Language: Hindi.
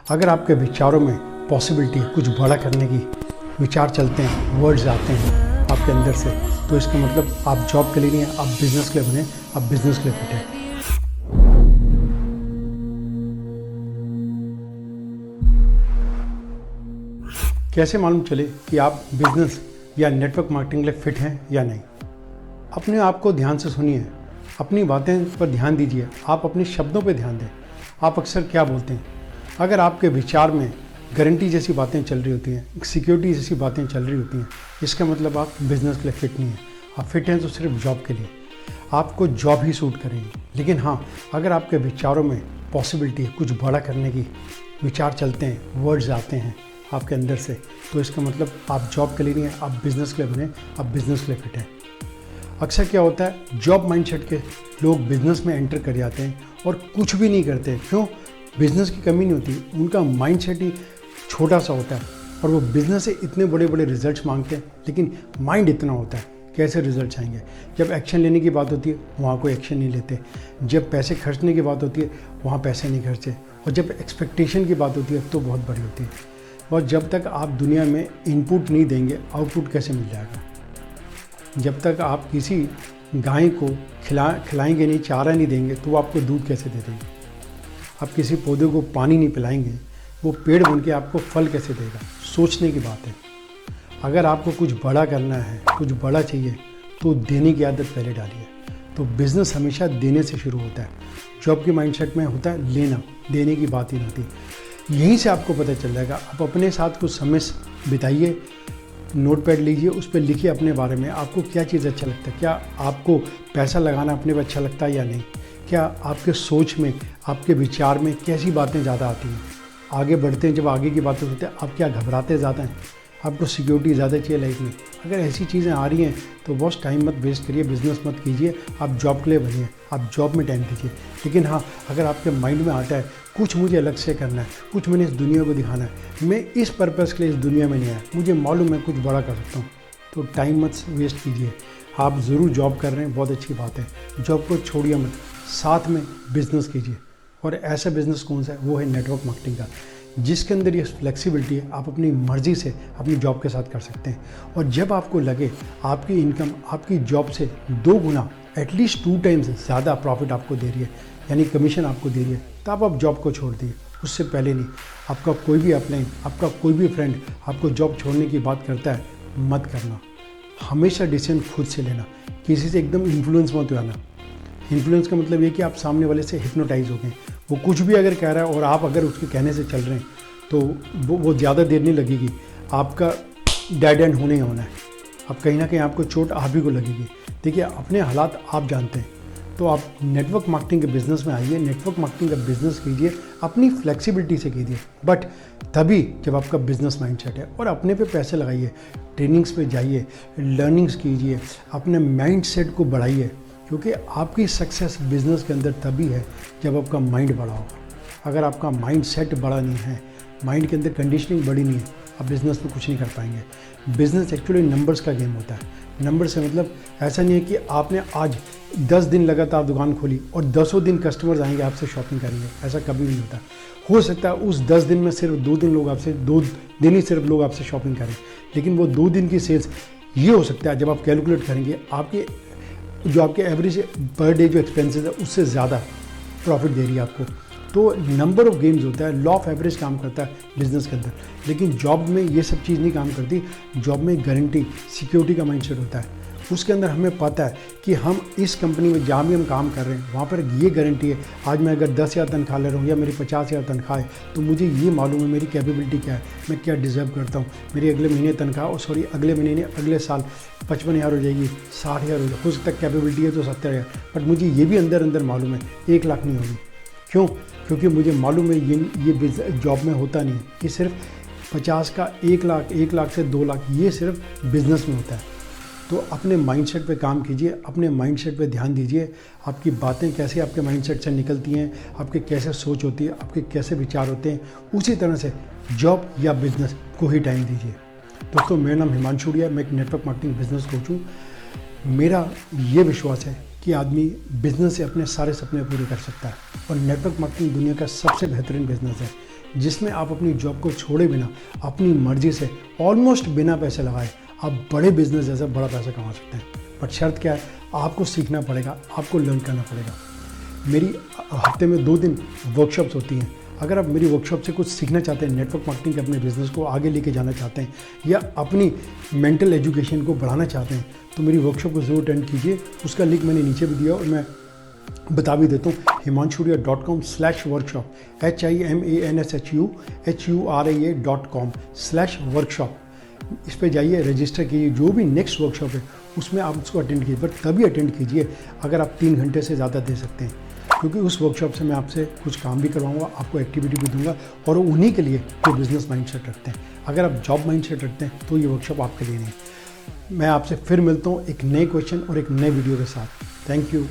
अगर आपके विचारों में पॉसिबिलिटी है कुछ बड़ा करने की, विचार चलते हैं, वर्ड्स आते हैं आपके अंदर से, तो इसका मतलब आप जॉब के लिए नहीं है, आप बिजनेस के लिए बने, आप बिजनेस के लिए फिट है। कैसे मालूम चले कि आप बिजनेस या नेटवर्क मार्केटिंग के लिए फिट हैं या नहीं? अपने आप को ध्यान से सुनिए, अपनी बातें पर ध्यान दीजिए, आप अपने शब्दों पर ध्यान दें। आप अक्सर क्या बोलते हैं? अगर आपके विचार में गारंटी जैसी बातें चल रही होती हैं, सिक्योरिटी जैसी बातें चल रही होती हैं, इसका मतलब आप बिजनेस के लिए फिट नहीं हैं। आप फिट हैं तो सिर्फ जॉब के लिए, आपको जॉब ही सूट करेगी। लेकिन हाँ, अगर आपके विचारों में पॉसिबिलिटी है कुछ बड़ा करने की, विचार चलते हैं, वर्ड्स आते हैं आपके अंदर से, तो इसका मतलब आप जॉब के लिए नहीं है, आप बिजनेस के लिए बने, आप बिजनेस के लिए फिट हैं। अक्सर क्या होता है, जॉब माइंडसेट के लोग बिजनेस में एंटर कर जाते हैं और कुछ भी नहीं करते। क्यों? बिजनेस की कमी नहीं होती, उनका माइंडसेट ही छोटा सा होता है और वो बिजनेस से इतने बड़े बड़े रिजल्ट्स मांगते हैं, लेकिन माइंड इतना होता है, कैसे रिजल्ट्स आएंगे? जब एक्शन लेने की बात होती है वहाँ कोई एक्शन नहीं लेते, जब पैसे खर्चने की बात होती है वहाँ पैसे नहीं खर्चे, और जब एक्सपेक्टेशन की बात होती है तो बहुत बड़ी होती है। और जब तक आप दुनिया में इनपुट नहीं देंगे, आउटपुट कैसे मिल जाएगा? जब तक आप किसी गाय को खिलाएंगे नहीं, चारा नहीं देंगे, तो वो आपको दूध कैसे दे देंगे? आप किसी पौधे को पानी नहीं पिलाएंगे, वो पेड़ बन के आपको फल कैसे देगा? सोचने की बात है। अगर आपको कुछ बड़ा करना है, कुछ बड़ा चाहिए, तो देने की आदत पहले डालिए। तो बिज़नेस हमेशा देने से शुरू होता है। जॉब के माइंडसेट में होता है लेना, देने की बात ही नहीं होती। यहीं से आपको पता चल जाएगा। आप अपने साथ कुछ समय बिताइए, नोटपैड लीजिए, उस पर लिखिए अपने बारे में, आपको क्या चीज़ अच्छा लगता है, क्या आपको पैसा लगाना अपने पर अच्छा लगता है या नहीं, क्या आपके सोच में, आपके विचार में कैसी बातें ज़्यादा आती हैं। आगे बढ़ते हैं, जब आगे की बातें होती हैं, आप क्या घबराते ज़्यादा हैं, आपको सिक्योरिटी ज़्यादा चाहिए लाइफ में। अगर ऐसी चीज़ें आ रही हैं तो बस टाइम मत वेस्ट करिए, बिजनेस मत कीजिए, आप जॉब के लिए बनिए, आप जॉब में टाइम दीजिए। लेकिन हाँ, अगर आपके माइंड में आता है कुछ मुझे अलग से करना है, कुछ मैंने इस दुनिया को दिखाना है, मैं इस पर्पज़ के लिए इस दुनिया में नहीं आया, मुझे मालूम है कुछ बड़ा कर सकता हूँ, तो टाइम मत वेस्ट कीजिए। आप ज़रूर जॉब कर रहे हैं, बहुत अच्छी बात है, जॉब को छोड़िए मत, साथ में बिजनेस कीजिए। और ऐसा बिजनेस कौन सा है? वो है नेटवर्क मार्केटिंग का, जिसके अंदर ये फ्लेक्सिबिलिटी है, आप अपनी मर्ज़ी से अपनी जॉब के साथ कर सकते हैं। और जब आपको लगे आपकी इनकम आपकी जॉब से 2 गुना, एटलीस्ट 2 टाइम्स ज़्यादा प्रॉफिट आपको दे रही है, यानी कमीशन आपको दे रही है, तब आप जॉब को छोड़ दिए, उससे पहले नहीं। आपका कोई भी अपलाइन, आपका कोई भी फ्रेंड आपको जॉब छोड़ने की बात करता है, मत करना। हमेशा डिसीजन खुद से लेना, किसी से एकदम इन्फ्लुएंस मत आना। इन्फ्लुएंस का मतलब ये कि आप सामने वाले से हिप्नोटाइज हो गए, वो कुछ भी अगर कह रहा है और आप अगर उसके कहने से चल रहे हैं, तो वो ज़्यादा देर नहीं लगेगी, आपका डेड एंड होने ही होना है। अब कहीं ना कहीं आपको चोट आप ही को लगेगी। देखिए, अपने हालात आप जानते हैं, तो आप नेटवर्क मार्केटिंग के बिज़नेस में आइए, नेटवर्क मार्केटिंग का बिज़नेस कीजिए, अपनी फ्लेक्सिबिलिटी से कीजिए, बट तभी जब आपका बिज़नेस माइंडसेट है। और अपने पे पैसे लगाइए, ट्रेनिंग्स पे जाइए, लर्निंग्स कीजिए, अपने माइंडसेट को बढ़ाइए, क्योंकि आपकी सक्सेस बिजनेस के अंदर तभी है जब आपका माइंड बड़ा होगा। अगर आपका माइंड सेट बड़ा नहीं है, माइंड के अंदर कंडीशनिंग बड़ी नहीं है, आप बिज़नेस में कुछ नहीं कर पाएंगे। बिज़नेस एक्चुअली नंबर्स का गेम होता है। नंबर से मतलब ऐसा नहीं है कि आपने आज 10 दिन लगातार दुकान खोली और 10 दिन कस्टमर्स आएंगे आपसे शॉपिंग करेंगे, ऐसा कभी नहीं होता। हो सकता है उस 10 दिन में सिर्फ 2 दिन लोग आपसे 2 दिन ही सिर्फ लोग आपसे शॉपिंग करें, लेकिन वो 2 दिन की सेल्स ये हो सकता है, जब आप कैलकुलेट करेंगे, आपके जो आपके एवरेज पर डे जो एक्सपेंसेस है उससे ज़्यादा प्रॉफिट दे रही है आपको। तो नंबर ऑफ गेम्स होता है, लॉ ऑफ एवरेज काम करता है बिजनेस के अंदर, लेकिन जॉब में ये सब चीज़ नहीं काम करती। जॉब में गारंटी, सिक्योरिटी का माइंडसेट होता है, उसके अंदर हमें पता है कि हम इस कंपनी में जहाँ भी हम काम कर रहे हैं वहाँ पर ये गारंटी है, आज मैं अगर 10,000 तनख्वाह ले रहा हूँ या मेरी 50,000 तनख्वाह है, तो मुझे ये मालूम है मेरी कैपेबिलिटी क्या है, मैं क्या डिज़र्व करता हूँ। मेरी अगले महीने तनख्वाह, अगले महीने नहीं, अगले साल 55,000 हो जाएगी, 60,000 हो जाएगी, हो सकता है कैपेबिलिटी है तो 70,000, बट मुझे ये भी अंदर अंदर मालूम है 1 लाख नहीं होगी। क्यों? क्योंकि मुझे मालूम है ये जॉब में होता नहीं है, ये सिर्फ 50 का 1 लाख, 1 लाख से 2 लाख, ये सिर्फ बिजनेस में होता है। तो अपने माइंडसेट पे काम कीजिए, अपने माइंडसेट पे ध्यान दीजिए, आपकी बातें कैसे आपके माइंडसेट से निकलती हैं, आपके कैसे सोच होती है, आपके कैसे विचार होते हैं, उसी तरह से जॉब या बिजनेस को ही टाइम दीजिए। दोस्तों, मेरा नाम हिमांशु उड़िया, मैं एक नेटवर्क मार्केटिंग बिजनेस कोच हूँ। मेरा ये विश्वास है कि आदमी बिजनेस से अपने सारे सपने पूरे कर सकता है, और नेटवर्क मार्केटिंग दुनिया का सबसे बेहतरीन बिजनेस है। जिसमें आप अपनी जॉब को छोड़े बिना अपनी मर्जी से ऑलमोस्ट बिना पैसे लगाए आप बड़े बिजनेस जैसा बड़ा पैसा कमा सकते हैं। बट शर्त क्या है, आपको सीखना पड़ेगा, आपको लर्न करना पड़ेगा। मेरी हफ्ते में 2 दिन वर्कशॉप्स होती हैं। अगर आप मेरी वर्कशॉप से कुछ सीखना चाहते हैं, नेटवर्क मार्केटिंग के अपने बिजनेस को आगे लेके जाना चाहते हैं या अपनी मेंटल एजुकेशन को बढ़ाना चाहते हैं, तो मेरी वर्कशॉप को ज़रूर अटेंड कीजिए। उसका लिंक मैंने नीचे भी दिया और मैं बता भी देता हूँ, himanshuria.com/workshop himanshuria.com/workshop। इस पे जाइए, रजिस्टर कीजिए। जो भी नेक्स्ट वर्कशॉप है उसमें आप उसको अटेंड कीजिए, बट तभी अटेंड कीजिए अगर आप 3 घंटे से ज़्यादा दे सकते हैं, क्योंकि उस वर्कशॉप से मैं आपसे कुछ काम भी करवाऊंगा, आपको एक्टिविटी भी दूंगा, और उन्हीं के लिए जो बिजनेस माइंडसेट रखते हैं। अगर आप जॉब माइंडसेट रखते हैं तो ये वर्कशॉप आपके लिए नहीं। मैं आपसे फिर मिलता हूँ एक नए क्वेश्चन और एक नए वीडियो के साथ। Thank you.